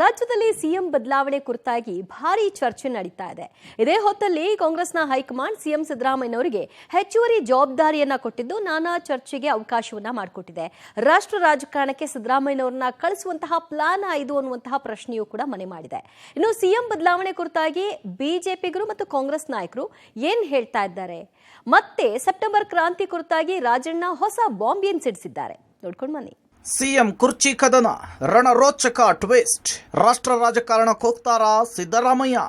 ರಾಜ್ಯದಲ್ಲಿ ಸಿಎಂ ಬದಲಾವಣೆ ಕುರಿತಾಗಿ ಭಾರೀ ಚರ್ಚೆ ನಡೀತಾ ಇದೆ. ಇದೇ ಹೊತ್ತಲ್ಲಿ ಕಾಂಗ್ರೆಸ್ನ ಹೈಕಮಾಂಡ್ ಸಿಎಂ ಸಿದ್ದರಾಮಯ್ಯನವರಿಗೆ ಹೆಚ್ಚುವರಿ ಜವಾಬ್ದಾರಿಯನ್ನ ಕೊಟ್ಟಿದ್ದು ನಾನಾ ಚರ್ಚೆಗೆ ಅವಕಾಶವನ್ನ ಮಾಡಿಕೊಟ್ಟಿದೆ. ರಾಷ್ಟ್ರ ರಾಜಕಾರಣಕ್ಕೆ ಸಿದ್ದರಾಮಯ್ಯನವರನ್ನ ಕಳಿಸುವಂತಹ ಪ್ಲಾನ್ ಇದು ಅನ್ನುವಂತಹ ಪ್ರಶ್ನೆಯೂ ಕೂಡ ಮನೆ ಮಾಡಿದೆ. ಇನ್ನು ಸಿಎಂ ಬದಲಾವಣೆ ಕುರಿತಾಗಿ ಬಿಜೆಪಿಗರು ಮತ್ತು ಕಾಂಗ್ರೆಸ್ ನಾಯಕರು ಏನ್ ಹೇಳ್ತಾ ಇದ್ದಾರೆ, ಮತ್ತೆ ಸೆಪ್ಟೆಂಬರ್ ಕ್ರಾಂತಿ ಕುರಿತಾಗಿ ರಾಜಣ್ಣ ಹೊಸ ಬಾಂಬ್ ಏನ್ ಸಿಡಿಸಿದ್ದಾರೆ ನೋಡ್ಕೊಂಡು ಬನ್ನಿ. ಸಿಎಂ ಕುರ್ಚಿ ಕದನ, ರಣರೋಚಕ ಟ್ವಿಸ್ಟ್. ರಾಷ್ಟ್ರ ರಾಜಕಾರಣಕ್ಕೆ ಹೋಗ್ತಾರ ಸಿದ್ದರಾಮಯ್ಯ.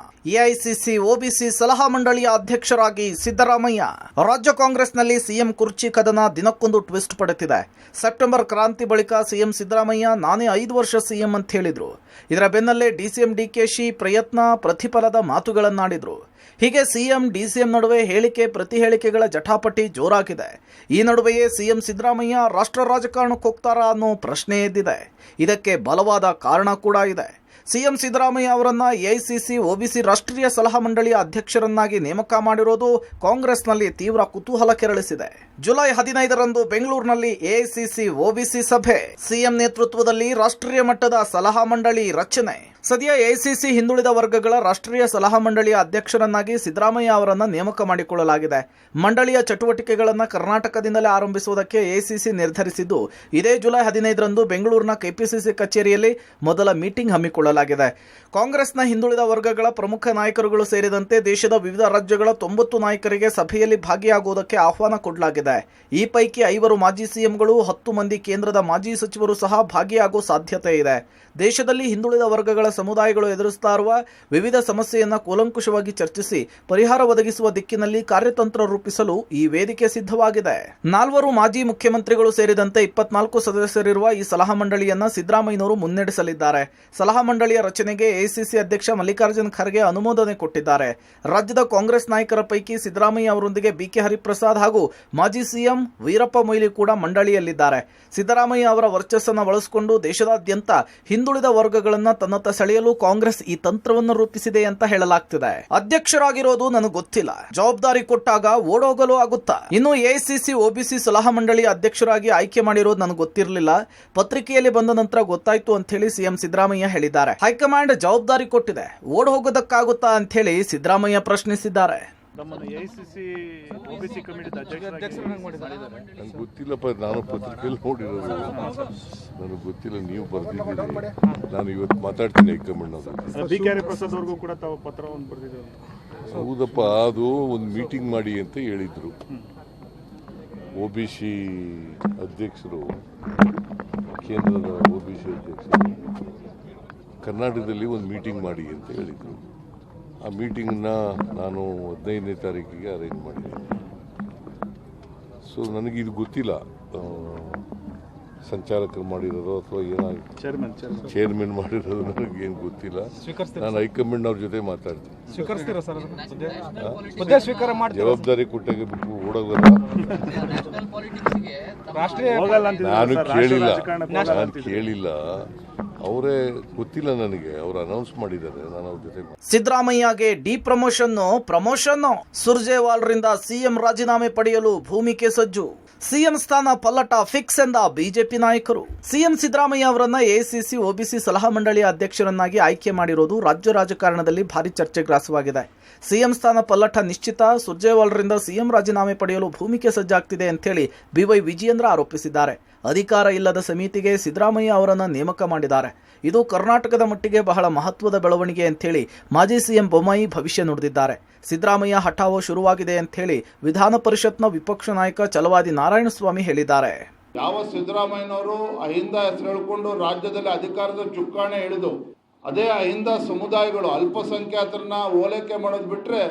ಎಐಸಿಸಿ ಒಬಿಸಿ ಸಲಹಾ ಮಂಡಳಿಯ ಅಧ್ಯಕ್ಷರಾಗಿ ಸಿದ್ದರಾಮಯ್ಯ. ರಾಜ್ಯ ಕಾಂಗ್ರೆಸ್ನಲ್ಲಿ ಸಿಎಂ ಕುರ್ಚಿ ಕದನ ದಿನಕ್ಕೊಂದು ಟ್ವಿಸ್ಟ್ ಪಡೆದಿದೆ. ಸೆಪ್ಟೆಂಬರ್ ಕ್ರಾಂತಿ ಬಳಿಕ ಸಿಎಂ ಸಿದ್ದರಾಮಯ್ಯ ನಾನೇ 5 ವರ್ಷ ಸಿಎಂ ಅಂತ ಹೇಳಿದ್ರು. ಇದರ ಬೆನ್ನಲ್ಲೇ ಡಿಸಿಎಂ ಡಿಕೆಶಿ ಪ್ರಯತ್ನ ಪ್ರತಿಫಲದ ಮಾತುಗಳನ್ನಾಡಿದ್ರು. ಹೀಗೆ ಸಿಎಂ ಡಿಸಿಎಂ ನಡುವೆ ಹೇಳಿಕೆ ಪ್ರತಿ ಹೇಳಿಕೆಗಳ ಜಟಾಪಟಿ ಜೋರಾಗಿದೆ. ಈ ನಡುವೆಯೇ ಸಿಎಂ ಸಿದ್ದರಾಮಯ್ಯ ರಾಷ್ಟ್ರ ರಾಜಕಾರಣಕ್ಕೆ ಹೋಗ್ತಾರಾ ಅನ್ನೋ ಪ್ರಶ್ನೆ ಎದ್ದಿದೆ. ಇದಕ್ಕೆ ಬಲವಾದ ಕಾರಣ ಕೂಡ ಇದೆ. ಸಿಎಂ ಸಿದ್ದರಾಮಯ್ಯ ಅವರನ್ನ ಎಐಸಿಸಿ ಒಬಿಸಿ ರಾಷ್ಟ್ರೀಯ ಸಲಹಾ ಮಂಡಳಿಯ ಅಧ್ಯಕ್ಷರನ್ನಾಗಿ ನೇಮಕ ಮಾಡಿರೋದು ಕಾಂಗ್ರೆಸ್ನಲ್ಲಿ ತೀವ್ರ ಕುತೂಹಲ ಕೆರಳಿಸಿದೆ. ಜುಲೈ 15ರಂದು ಬೆಂಗಳೂರಿನಲ್ಲಿ ಎಐಸಿಸಿ ಒಬಿಸಿ ಸಭೆ, ಸಿಎಂ ನೇತೃತ್ವದಲ್ಲಿ ರಾಷ್ಟ್ರೀಯ ಮಟ್ಟದ ಸಲಹಾ ಮಂಡಳಿ ರಚನೆ. ಸದ್ಯ ಎಐಸಿಸಿ ಹಿಂದುಳಿದ ವರ್ಗಗಳ ರಾಷ್ಟ್ರೀಯ ಸಲಹಾ ಮಂಡಳಿಯ ಅಧ್ಯಕ್ಷರನ್ನಾಗಿ ಸಿದ್ದರಾಮಯ್ಯ ಅವರನ್ನ ನೇಮಕ ಮಾಡಿಕೊಳ್ಳಲಾಗಿದೆ. ಮಂಡಳಿಯ ಚಟುವಟಿಕೆಗಳನ್ನು ಕರ್ನಾಟಕದಿಂದಲೇ ಆರಂಭಿಸುವುದಕ್ಕೆ ಎಐಸಿಸಿ ನಿರ್ಧರಿಸಿದ್ದು, ಇದೇ ಜುಲೈ 15ರಂದು ಬೆಂಗಳೂರಿನ ಕೆಪಿಸಿಸಿ ಕಚೇರಿಯಲ್ಲಿ ಮೊದಲ ಮೀಟಿಂಗ್ ಹಮ್ಮಿಕೊಳ್ಳಲಾಗಿದೆ. ಕಾಂಗ್ರೆಸ್ನ ಹಿಂದುಳಿದ ವರ್ಗಗಳ ಪ್ರಮುಖ ನಾಯಕರುಗಳು ಸೇರಿದಂತೆ ದೇಶದ ವಿವಿಧ ರಾಜ್ಯಗಳ 90 ನಾಯಕರಿಗೆ ಸಭೆಯಲ್ಲಿ ಭಾಗಿಯಾಗುವುದಕ್ಕೆ ಆಹ್ವಾನ ಕೊಡಲಾಗಿದೆ. ಈ ಪೈಕಿ 5 ಮಾಜಿ ಸಿಎಂಗಳು, 10 ಮಂದಿ ಕೇಂದ್ರದ ಮಾಜಿ ಸಚಿವರು ಸಹ ಭಾಗಿಯಾಗುವ ಸಾಧ್ಯತೆ ಇದೆ. ದೇಶದಲ್ಲಿ ಹಿಂದುಳಿದ ವರ್ಗಗಳ ಸಮುದಾಯಗಳು ಎದುರಿಸ್ತಾ ಇರುವ ವಿವಿಧ ಸಮಸ್ಯೆಯನ್ನು ಕೂಲಂಕುಷವಾಗಿ ಚರ್ಚಿಸಿ ಪರಿಹಾರ ಒದಗಿಸುವ ದಿಕ್ಕಿನಲ್ಲಿ ಕಾರ್ಯತಂತ್ರ ರೂಪಿಸಲು ಈ ವೇದಿಕೆ ಸಿದ್ಧವಾಗಿದೆ. 4 ಮಾಜಿ ಮುಖ್ಯಮಂತ್ರಿಗಳು ಸೇರಿದಂತೆ 24 ಸದಸ್ಯರಿರುವ ಈ ಸಲಹಾ ಮಂಡಳಿಯನ್ನ ಸಿದ್ದರಾಮಯ್ಯನವರು ಮುನ್ನಡೆಸಲಿದ್ದಾರೆ. ಸಲಹಾ ಮಂಡಳಿಯ ರಚನೆಗೆ ಎಐಸಿಸಿ ಅಧ್ಯಕ್ಷ ಮಲ್ಲಿಕಾರ್ಜುನ್ ಖರ್ಗೆ ಅನುಮೋದನೆ ಕೊಟ್ಟಿದ್ದಾರೆ. ರಾಜ್ಯದ ಕಾಂಗ್ರೆಸ್ ನಾಯಕರ ಪೈಕಿ ಸಿದ್ದರಾಮಯ್ಯ ಅವರೊಂದಿಗೆ ಬಿಕೆ ಹರಿಪ್ರಸಾದ್ ಹಾಗೂ ಮಾಜಿ ಸಿಎಂ ವೀರಪ್ಪ ಮೊಯ್ಲಿ ಕೂಡ ಮಂಡಳಿಯಲ್ಲಿದ್ದಾರೆ. ಸಿದ್ದರಾಮಯ್ಯ ಅವರ ವರ್ಚಸ್ಸನ್ನು ಬಳಸಿಕೊಂಡು ದೇಶದಾದ್ಯಂತ ಹಿಂದುಳಿದ ವರ್ಗಗಳನ್ನ ತನ್ನತ್ತ ಸೆಳೆಯಲು ಕಾಂಗ್ರೆಸ್ ಈ ತಂತ್ರವನ್ನು ರೂಪಿಸಿದೆ ಅಂತ ಹೇಳಲಾಗ್ತಿದೆ. ಅಧ್ಯಕ್ಷರಾಗಿರೋದು ನನಗೆ ಗೊತ್ತಿಲ್ಲ, ಜವಾಬ್ದಾರಿ ಕೊಟ್ಟಾಗ ಓಡೋಗಲು ಆಗುತ್ತಾ? ಇನ್ನು ಎಐಸಿಸಿ ಒಬಿಸಿ ಸಲಹಾ ಮಂಡಳಿಯ ಅಧ್ಯಕ್ಷರಾಗಿ ಆಯ್ಕೆ ಮಾಡಿರೋದು ನನಗೆ ಗೊತ್ತಿರಲಿಲ್ಲ, ಪತ್ರಿಕೆಯಲ್ಲಿ ಬಂದ ನಂತರ ಗೊತ್ತಾಯ್ತು ಅಂತ ಹೇಳಿ ಸಿಎಂ ಸಿದ್ದರಾಮಯ್ಯ ಹೇಳಿದ್ದಾರೆ. ಹೈಕಮಾಂಡ್ ಜವಾಬ್ದಾರಿ ಕೊಟ್ಟಿದೆ, ಓಡ್ ಹೋಗೋದಕ್ಕಾಗುತ್ತಾ ಅಂತ ಹೇಳಿ ಸಿದ್ದರಾಮಯ್ಯ ಪ್ರಶ್ನಿಸಿದ್ದಾರೆ. ನನಗೆ ಗೊತ್ತಿಲ್ಲಪ್ಪ, ನಾನು ಪತ್ರಿಕೆಯಲ್ಲಿ ನೋಡಿರೋದು, ನನಗೆ ಗೊತ್ತಿಲ್ಲ. ನೀವು ಬರ್ದಿದ್ದೀರಿ, ನಾನು ಇವತ್ತು ಮಾತಾಡ್ತೀನಿ ಹೈಕಮಾಂಡ್ ಅವ್ರಿಗೂ ಕೂಡ ತಾವು ಪತ್ರವನ್ನು ಬರೆದಿದ್ದೀವಿ. ಹೌದಪ್ಪ, ಅದು ಒಂದು ಮೀಟಿಂಗ್ ಮಾಡಿ ಅಂತ ಹೇಳಿದ್ರು. ಒಬಿಸಿ ಅಧ್ಯಕ್ಷರು, ಕೇಂದ್ರದ ಒಬಿಸಿ ಅಧ್ಯಕ್ಷರು ಕರ್ನಾಟಕದಲ್ಲಿ ಒಂದು ಮೀಟಿಂಗ್ ಮಾಡಿ ಅಂತ ಹೇಳಿದರು. ಆ ಮೀಟಿಂಗ್ನ ನಾನು 15ನೇ ತಾರೀಕಿಗೆ ಅರೇಂಜ್ ಮಾಡಿದ್ದೀನಿ. ಸೊ ನನಗಿದು ಗೊತ್ತಿಲ್ಲ, ಸಂಚಾಲಕರು ಮಾಡಿರೋದು ಅಥವಾ ಏನಾಗುತ್ತೆ ಚೇರ್ಮನ್ ಮಾಡಿರೋದು ನನಗೇನು ಗೊತ್ತಿಲ್ಲ. ನಾನು ಹೈಕಮಾಂಡ್ ಅವ್ರ ಜೊತೆ ಮಾತಾಡ್ತೀನಿ. ಜವಾಬ್ದಾರಿ ಕೊಟ್ಟಾಗ ಬಿಟ್ಟು ಓಡೋಗಲ್ಲ. ನಾನು ಕೇಳಿಲ್ಲ, ಅವರೇ ಗೊತ್ತಿಲ್ಲ ನನಗೆ. ಅವರು ಅನೌನ್ಸ್ ಮಾಡಿದ್ದಾರೆ, ನಾನು ಅವ್ರ ಜೊತೆ. ಸಿದ್ದರಾಮಯ್ಯಗೆ ಡಿ ಪ್ರಮೋಷನ್. ಸುರ್ಜೇವಾಲ್ರಿಂದ ಸಿಎಂ ರಾಜೀನಾಮೆ ಪಡೆಯಲು ಭೂಮಿಕೆ ಸಜ್ಜು. ಸಿಎಂ ಸ್ಥಾನ ಪಲ್ಲಟ ಫಿಕ್ಸ್ ಎಂದ ಬಿಜೆಪಿ ನಾಯಕರು. ಸಿಎಂ ಸಿದ್ದರಾಮಯ್ಯ ಅವರನ್ನ ಎಐಸಿಸಿ ಒಬಿಸಿ ಸಲಹಾ ಮಂಡಳಿಯ ಅಧ್ಯಕ್ಷರನ್ನಾಗಿ ಆಯ್ಕೆ ಮಾಡಿರೋದು ರಾಜ್ಯ ರಾಜಕಾರಣದಲ್ಲಿ ಭಾರಿ ಚರ್ಚೆ ಗ್ರಾಸವಾಗಿದೆ. ಸಿಎಂ ಸ್ಥಾನ ಪಲ್ಲಟ ನಿಶ್ಚಿತ. ಸುರ್ಜೇವಾಲ್ರಿಂದ ಸಿಎಂ ರಾಜೀನಾಮೆ ಪಡೆಯಲು ಭೂಮಿಕೆ ಸಜ್ಜಾಗ್ತಿದೆ ಅಂತೇಳಿ ಬಿವೈ ವಿಜಯೇಂದ್ರ ಆರೋಪಿಸಿದ್ದಾರೆ. ಅಧಿಕಾರ ಇಲ್ಲದ ಸಮಿತಿಗೆ ಸಿದ್ದರಾಮಯ್ಯ ಅವರನ್ನು ನೇಮಕ ಮಾಡಿದ್ದಾರೆ. ಇದು ಕರ್ನಾಟಕದ ಮಟ್ಟಿಗೆ ಬಹಳ ಮಹತ್ವದ ಬೆಳವಣಿಗೆ ಅಂತೇಳಿ ಮಾಜಿ ಸಿಎಂ ಬೊಮ್ಮಾಯಿ ಭವಿಷ್ಯ ನುಡಿದಿದ್ದಾರೆ. ಸಿದ್ದರಾಮಯ್ಯ ಹಠಾವೋ ಶುರುವಾಗಿದೆ ಅಂತೇಳಿ ವಿಧಾನ ಪರಿಷತ್ನ ವಿಪಕ್ಷ ನಾಯಕ ಛಲವಾದಿ ನಾರಾಯಣಸ್ವಾಮಿ ಹೇಳಿದ್ದಾರೆ. ಯಾವ ಸಿದ್ದರಾಮಯ್ಯನವರು ಅಹಿಂದ ಹೆಸರು ಹೇಳಿಕೊಂಡು ರಾಜ್ಯದಲ್ಲಿ ಅಧಿಕಾರದ ಚುಕ್ಕಾಣಿ ಹಿಡಿದು ಅದೇ ಅಹಿಂದ ಸಮುದಾಯಗಳು ಅಲ್ಪಸಂಖ್ಯಾತರನ್ನ ಓಲೈಕೆ ಮಾಡೋದು ಬಿಟ್ರೆ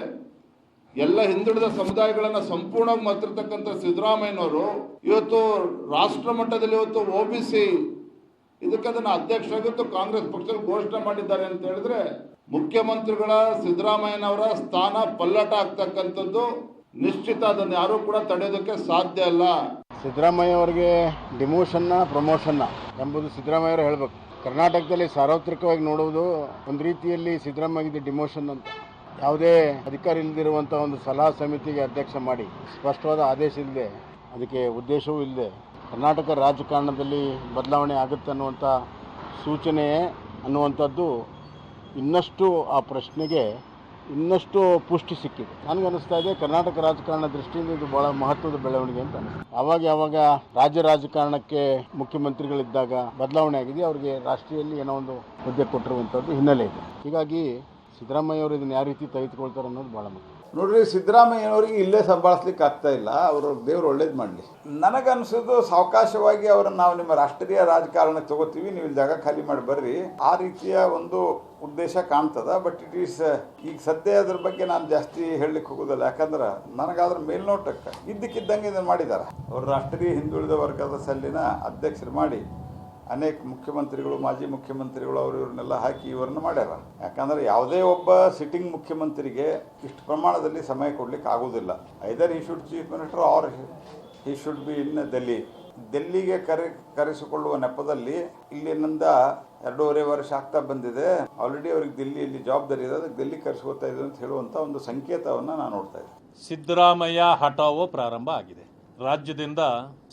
ಎಲ್ಲ ಹಿಂದುಳಿದ ಸಮುದಾಯಗಳನ್ನ ಸಂಪೂರ್ಣವಾಗಿ ಮತ್ತಿರ್ತಕ್ಕಂಥ ಸಿದ್ದರಾಮಯ್ಯನವರು ಇವತ್ತು ರಾಷ್ಟ್ರ ಮಟ್ಟದಲ್ಲಿ ಇವತ್ತು ಒಬಿಸಿ ಇದಕ್ಕೆ ಅದನ್ನ ಅಧ್ಯಕ್ಷರಾಗಿತ್ತು ಕಾಂಗ್ರೆಸ್ ಪಕ್ಷದಲ್ಲಿ ಘೋಷಣೆ ಮಾಡಿದ್ದಾರೆ ಅಂತ ಹೇಳಿದ್ರೆ ಮುಖ್ಯಮಂತ್ರಿಗಳ ಸಿದ್ದರಾಮಯ್ಯನವರ ಸ್ಥಾನ ಪಲ್ಲಟ ಆಗ್ತಕ್ಕಂಥದ್ದು ನಿಶ್ಚಿತ. ಅದನ್ನು ಯಾರೂ ಕೂಡ ತಡೆಯೋದಕ್ಕೆ ಸಾಧ್ಯ ಇಲ್ಲ. ಸಿದ್ದರಾಮಯ್ಯ ಅವರಿಗೆ ಡಿಮೋಷನ್ನ ಪ್ರಮೋಷನ್ನ ಎಂಬುದು ಸಿದ್ದರಾಮಯ್ಯ ಅವರು ಹೇಳಬೇಕು. ಕರ್ನಾಟಕದಲ್ಲಿ ಸಾರ್ವತ್ರಿಕವಾಗಿ ನೋಡುವುದು ಒಂದು ರೀತಿಯಲ್ಲಿ ಸಿದ್ದರಾಮಯ್ಯ ಡಿಮೋಷನ್ ಅಂತ. ಯಾವುದೇ ಅಧಿಕಾರ ಇಲ್ಲದಿರುವಂಥ ಒಂದು ಸಲಹಾ ಸಮಿತಿಗೆ ಅಧ್ಯಕ್ಷ ಮಾಡಿ ಸ್ಪಷ್ಟವಾದ ಆದೇಶ ಇಲ್ಲದೆ, ಅದಕ್ಕೆ ಉದ್ದೇಶವೂ ಇಲ್ಲದೆ ಕರ್ನಾಟಕ ರಾಜಕಾರಣದಲ್ಲಿ ಬದಲಾವಣೆ ಆಗುತ್ತೆ ಅನ್ನುವಂಥ ಸೂಚನೆ ಅನ್ನುವಂಥದ್ದು ಇನ್ನಷ್ಟು ಆ ಪ್ರಶ್ನೆಗೆ ಇನ್ನಷ್ಟು ಪುಷ್ಟಿ ಸಿಕ್ಕಿದೆ. ನನಗನ್ನಿಸ್ತಾ ಇದೆ ಕರ್ನಾಟಕ ರಾಜಕಾರಣ ದೃಷ್ಟಿಯಿಂದ ಇದು ಬಹಳ ಮಹತ್ವದ ಬೆಳವಣಿಗೆ ಅಂತ ಅನಿಸ್ತದೆ. ಯಾವಾಗ ರಾಜ್ಯ ರಾಜಕಾರಣಕ್ಕೆ ಮುಖ್ಯಮಂತ್ರಿಗಳಿದ್ದಾಗ ಬದಲಾವಣೆ ಆಗಿದೆ, ಅವರಿಗೆ ರಾಷ್ಟ್ರೀಯಲ್ಲಿ ಏನೋ ಒಂದು ಹುದ್ದೆ ಕೊಟ್ಟಿರುವಂಥದ್ದು ಹಿನ್ನೆಲೆ ಇದೆ. ಹೀಗಾಗಿ ಸಿದ್ದರಾಮಯ್ಯ ಅವರು ಇದನ್ನು ಯಾವ ರೀತಿ ತೆಗೆದುಕೊಳ್ತಾರೆ ಅನ್ನೋದು ಭಾಳ ಮುಖ್ಯ. ನೋಡ್ರಿ, ಸಿದ್ದರಾಮಯ್ಯನವರಿಗೆ ಇಲ್ಲೇ ಸಂಭಾಳಿಸ್ಲಿಕ್ಕೆ ಆಗ್ತಾ ಇಲ್ಲ. ಅವರು ದೇವ್ರು ಒಳ್ಳೇದು ಮಾಡಲಿ. ನನಗನ್ಸೋದು ಸಾವಕಾಶವಾಗಿ ಅವರನ್ನು ನಾವು ನಿಮ್ಮ ರಾಷ್ಟ್ರೀಯ ರಾಜಕಾರಣಕ್ಕೆ ತಗೋತೀವಿ, ನೀವು ಇಲ್ಲಿ ಜಾಗ ಖಾಲಿ ಮಾಡಿ ಬರ್ರಿ, ಆ ರೀತಿಯ ಒಂದು ಉದ್ದೇಶ ಕಾಣ್ತದ. ಬಟ್ ಇಟ್ ಈಸ್ ಈಗ ಸದ್ಯ ಅದ್ರ ಬಗ್ಗೆ ನಾನು ಜಾಸ್ತಿ ಹೇಳಲಿಕ್ಕೆ ಹೋಗೋದಿಲ್ಲ. ಯಾಕಂದ್ರೆ ನನಗಾದ್ರ ಮೇಲ್ನೋಟಕ್ಕೆ ಇದ್ದಕ್ಕಿದ್ದಂಗೆ ಇದನ್ನು ಮಾಡಿದ್ದಾರೆ. ಅವರು ರಾಷ್ಟ್ರೀಯ ಹಿಂದುಳಿದ ವರ್ಗದ ಸಲ್ಲಿನ ಅಧ್ಯಕ್ಷರು ಮಾಡಿ ಅನೇಕ ಮುಖ್ಯಮಂತ್ರಿಗಳು, ಮಾಜಿ ಮುಖ್ಯಮಂತ್ರಿಗಳು ಅವರು ಇವ್ರನ್ನೆಲ್ಲ ಹಾಕಿ ಇವರನ್ನು ಮಾಡ್ಯಾರ. ಯಾಕಂದರೆ ಯಾವುದೇ ಒಬ್ಬ ಸಿಟ್ಟಿಂಗ್ ಮುಖ್ಯಮಂತ್ರಿಗೆ ಇಷ್ಟು ಪ್ರಮಾಣದಲ್ಲಿ ಸಮಯ ಕೊಡಲಿಕ್ಕೆ ಆಗೋದಿಲ್ಲ. ಐದರ್ ಈ ಶುಡ್ ಚೀಫ್ ಮಿನಿಸ್ಟರ್ ಆರ್ ಈ ಶುಡ್ ಬಿ ಇನ್ ಡೆಲ್ಲಿಗೆ ಕರೆಸಿಕೊಳ್ಳುವ ನೆಪದಲ್ಲಿ ಇಲ್ಲಿನಿಂದ 2.5 ವರ್ಷ ಆಗ್ತಾ ಬಂದಿದೆ. ಆಲ್ರೆಡಿ ಅವ್ರಿಗೆ ದಿಲ್ಲಿಯಲ್ಲಿ ಜವಾಬ್ದಾರಿ ಇದೆ, ಅದಕ್ಕೆ ದಿಲ್ಲಿ ಕರೆಸ್ಕೊತಾ ಇದೆ ಅಂತ ಹೇಳುವಂಥ ಒಂದು ಸಂಕೇತವನ್ನು ನಾನು ನೋಡ್ತಾ ಇದ್ದೆ. ಸಿದ್ದರಾಮಯ್ಯ ಹಠಾವೋ ಪ್ರಾರಂಭ ಆಗಿದೆ. ರಾಜ್ಯದಿಂದ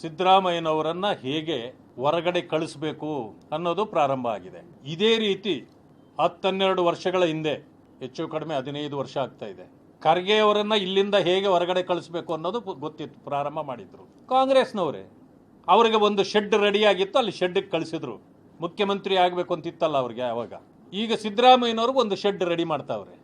ಸಿದ್ದರಾಮಯ್ಯನವರನ್ನ ಹೇಗೆ ಹೊರಗಡೆ ಕಳಿಸಬೇಕು ಅನ್ನೋದು ಪ್ರಾರಂಭ ಆಗಿದೆ. ಇದೇ ರೀತಿ 10-12 ವರ್ಷಗಳ ಹಿಂದೆ, ಹೆಚ್ಚು ಕಡಿಮೆ 15 ವರ್ಷ ಆಗ್ತಾ ಇದೆ, ಖರ್ಗೆ ಅವರನ್ನ ಇಲ್ಲಿಂದ ಹೇಗೆ ಹೊರಗಡೆ ಕಳಿಸಬೇಕು ಅನ್ನೋದು ಗೊತ್ತಿತ್ತು, ಪ್ರಾರಂಭ ಮಾಡಿದ್ರು ಕಾಂಗ್ರೆಸ್ನವರೇ. ಅವರಿಗೆ ಒಂದು ಶೆಡ್ ರೆಡಿ ಆಗಿತ್ತು, ಅಲ್ಲಿ ಶೆಡ್ಗೆ ಕಳಿಸಿದ್ರು. ಮುಖ್ಯಮಂತ್ರಿ ಆಗಬೇಕು ಅಂತಿತ್ತಲ್ಲ ಅವ್ರಿಗೆ ಅವಾಗ. ಈಗ ಸಿದ್ದರಾಮಯ್ಯನವ್ರಿಗೆ ಒಂದು ಶೆಡ್ ರೆಡಿ ಮಾಡ್ತಾವ್ರೆ.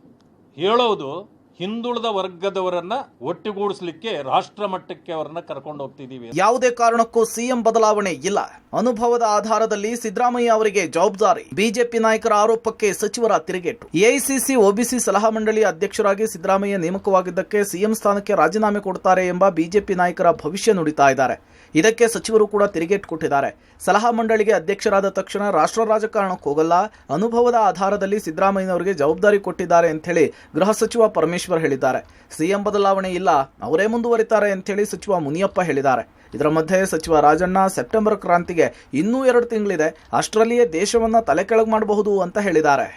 ಹೇಳೋದು ಹಿಂದುಳಿದ ವರ್ಗದವರನ್ನ ಒಟ್ಟುಗೂಡಿಸಲಿಕ್ಕೆ ರಾಷ್ಟ್ರ ಮಟ್ಟಕ್ಕೆ ಅವರನ್ನ ಕರ್ಕೊಂಡು ಹೋಗ್ತಿದೀವಿ. ಯಾವುದೇ ಕಾರಣಕ್ಕೂ ಸಿಎಂ ಬದಲಾವಣೆ ಇಲ್ಲ. ಅನುಭವದ ಆಧಾರದಲ್ಲಿ ಸಿದ್ದರಾಮಯ್ಯ ಅವರಿಗೆ ಜವಾಬ್ದಾರಿ. ಬಿಜೆಪಿ ನಾಯಕರ ಆರೋಪಕ್ಕೆ ಸಚಿವರ ತಿರುಗೇಟು. ಎಐಸಿಸಿ ಒಬಿಸಿ ಸಲಹಾ ಮಂಡಳಿ ಅಧ್ಯಕ್ಷರಾಗಿ ಸಿದ್ದರಾಮಯ್ಯ ನೇಮಕವಾಗಿದ್ದಕ್ಕೆ ಸಿಎಂ ಸ್ಥಾನಕ್ಕೆ ರಾಜೀನಾಮೆ ಕೊಡ್ತಾರೆ ಎಂಬ ಬಿಜೆಪಿ ನಾಯಕರ ಭವಿಷ್ಯ ನುಡಿತಾ ಇದ್ದಾರೆ. ಇದಕ್ಕೆ ಸಚಿವರು ಕೂಡ ತಿರುಗೇಟು ಕೊಟ್ಟಿದ್ದಾರೆ. ಸಲಹಾ ಮಂಡಳಿಗೆ ಅಧ್ಯಕ್ಷರಾದ ತಕ್ಷಣ ರಾಷ್ಟ್ರ ರಾಜಕಾರಣಕ್ಕೆ ಹೋಗಲ್ಲ, ಅನುಭವದ ಆಧಾರದಲ್ಲಿ ಸಿದ್ದರಾಮಯ್ಯನವರಿಗೆ ಜವಾಬ್ದಾರಿ ಕೊಟ್ಟಿದ್ದಾರೆ ಅಂತ ಹೇಳಿ ಗೃಹ ಸಚಿವ ಪರಮೇಶ್ವರ್ ಹೇಳಿದ್ದಾರೆ. ಸಿಎಂ ಬದಲಾವಣೆ ಇಲ್ಲ, ಅವರೇ ಮುಂದುವರಿತಾರೆ ಅಂತ ಹೇಳಿ ಸಚಿವ ಮುನಿಯಪ್ಪ ಹೇಳಿದ್ದಾರೆ. ಇದರ ಮಧ್ಯೆ ಸಚಿವ ರಾಜಣ್ಣ ಸೆಪ್ಟೆಂಬರ್ ಕ್ರಾಂತಿಗೆ ಇನ್ನೂ 2 ತಿಂಗಳಿದೆ, ಅಷ್ಟರಲ್ಲಿಯೇ ದೇಶವನ್ನ ತಲೆ ಕೆಳಗೆ ಮಾಡಬಹುದು ಅಂತ ಹೇಳಿದ್ದಾರೆ.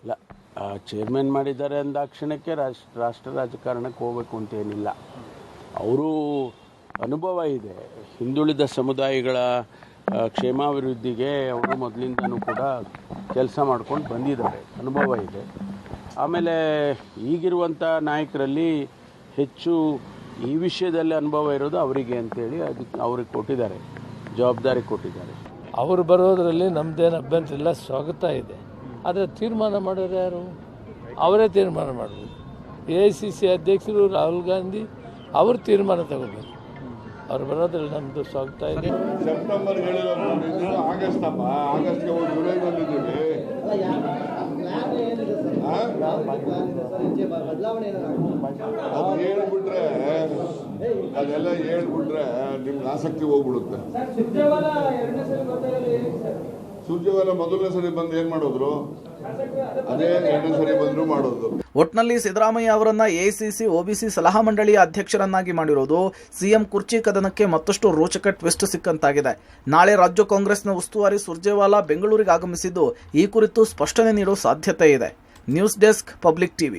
ಚೇರ್ಮನ್ ಮಾಡಿದ್ದಾರೆ ಅಂದಾಕ್ಷಣಕ್ಕೆ ರಾಷ್ಟ್ರ ರಾಜಕಾರಣಕ್ಕೆ ಹೋಗಬೇಕು ಅಂತ ಏನಿಲ್ಲ. ಅವರು ಅನುಭವ ಇದೆ. ಹಿಂದುಳಿದ ಸಮುದಾಯಗಳ ಕ್ಷೇಮಾಭಿವೃದ್ಧಿಗೆ ಅವರು ಮೊದಲಿಂದನೂ ಕೂಡ ಕೆಲಸ ಮಾಡ್ಕೊಂಡು ಬಂದಿದ್ದಾರೆ, ಅನುಭವ ಇದೆ. ಆಮೇಲೆ ಈಗಿರುವಂಥ ನಾಯಕರಲ್ಲಿ ಹೆಚ್ಚು ಈ ವಿಷಯದಲ್ಲಿ ಅನುಭವ ಇರೋದು ಅವರಿಗೆ ಅಂತೇಳಿ ಅದಕ್ಕೆ ಅವ್ರಿಗೆ ಕೊಟ್ಟಿದ್ದಾರೆ, ಜವಾಬ್ದಾರಿ ಕೊಟ್ಟಿದ್ದಾರೆ. ಅವರು ಬರೋದರಲ್ಲಿ ನಮ್ಮದೇನು ಅಭ್ಯಂತರ ಇಲ್ಲ, ಸ್ವಾಗತ ಇದೆ. ಆದರೆ ತೀರ್ಮಾನ ಮಾಡೋರು ಯಾರು? ಅವರೇ ತೀರ್ಮಾನ ಮಾಡಬೇಕು. AICC ಅಧ್ಯಕ್ಷರು ರಾಹುಲ್ ಗಾಂಧಿ ಅವರು ತೀರ್ಮಾನ ತಗೋಬೇಕು. ಅವ್ರು ಬರೋದ್ರಲ್ಲಿ ನಮ್ಮದು ಸ್ವಾಗತ ಇದೆ. ಸೆಪ್ಟೆಂಬರ್ ಆಗಸ್ಟ್ ಅಮ್ಮ, ಆಗಸ್ಟ್ಗೆ ಹೋಗಿ ಜುಲೈ ಬಂದಿದ್ದೀವಿ. ಅದು ಹೇಳ್ಬಿಟ್ರೆ ಅದೆಲ್ಲ ಹೇಳ್ಬಿಟ್ರೆ ನಿಮ್ಗೆ ಆಸಕ್ತಿ ಹೋಗ್ಬಿಡುತ್ತೆ. ಸುರ್ಜೇವಾಲ ಮೊದಲನೇ ಸರಿ ಬಂದು ಏನ್ ಮಾಡೋದ್ರು, ಅದೇ 2ನೇ ಸರಿ ಬಂದ್ರು ಮಾಡೋದು. ಒಟ್ನಲ್ಲಿ ಸಿದ್ದರಾಮಯ್ಯ ಅವರನ್ನ ಎಐಸಿಸಿ ಒಬಿಸಿ ಸಲಹಾ ಮಂಡಳಿಯ ಅಧ್ಯಕ್ಷರನ್ನಾಗಿ ಮಾಡಿರೋದು ಸಿಎಂ ಕುರ್ಚಿ ಕದನಕ್ಕೆ ಮತ್ತಷ್ಟು ರೋಚಕ ಟ್ವಿಸ್ಟ್ ಸಿಕ್ಕಂತಾಗಿದೆ. ನಾಳೆ ರಾಜ್ಯ ಕಾಂಗ್ರೆಸ್ನ ಉಸ್ತುವಾರಿ ಸುರ್ಜೇವಾಲಾ ಬೆಂಗಳೂರಿಗೆ ಆಗಮಿಸಿದ್ದು ಈ ಕುರಿತು ಸ್ಪಷ್ಟನೆ ನೀಡುವ ಸಾಧ್ಯತೆ ಇದೆ. News desk, public TV.